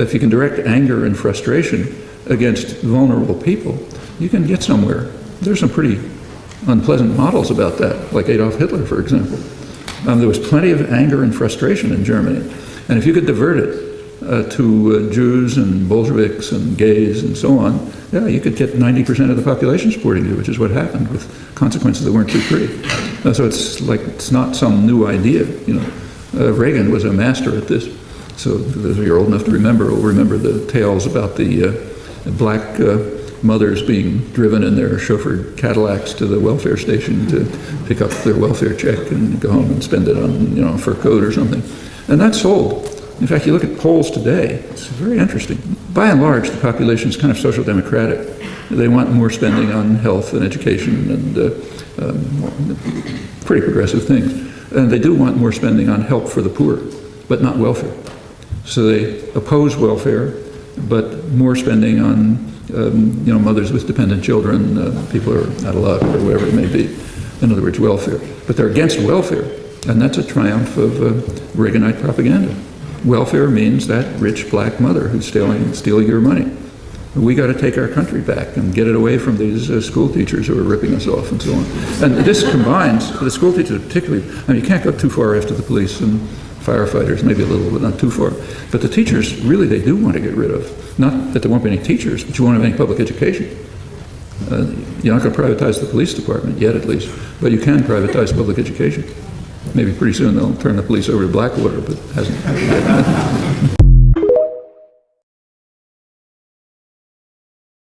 If you can direct anger and frustration against vulnerable people, you can get somewhere. There's some pretty unpleasant models about that, like Adolf Hitler, for example. There was plenty of anger and frustration in Germany. And if you could divert it to Jews and Bolsheviks and gays and so on, yeah, you could get 90% of the population supporting you, which is what happened with consequences that weren't too pretty. So it's not some new idea, you know. Reagan was a master at this. So those of you who are old enough to remember will remember the tales about the black mothers being driven in their chauffeured Cadillacs to the welfare station to pick up their welfare check and go home and spend it on, you know, a fur coat or something. And that sold. In fact, you look at polls today, it's very interesting. By and large, the population is kind of social democratic. They want more spending on health and education and pretty progressive things. And they do want more spending on help for the poor, but not welfare. So they oppose welfare, but more spending on you know, mothers with dependent children, people who are out of luck, or whatever it may be. In other words, welfare. But they're against welfare, and that's a triumph of Reaganite propaganda. Welfare means that rich black mother who's stealing your money. We got to take our country back and get it away from these school teachers who are ripping us off and so on. And this combines, the school teachers particularly, I mean, you can't go too far after the police and firefighters, maybe a little, but not too far. But the teachers, really, they do want to get rid of. Not that there won't be any teachers, but you won't have any public education. You're not going to privatize the police department, yet at least, but you can privatize public education. Maybe pretty soon they'll turn the police over to Blackwater, but it hasn't happened yet.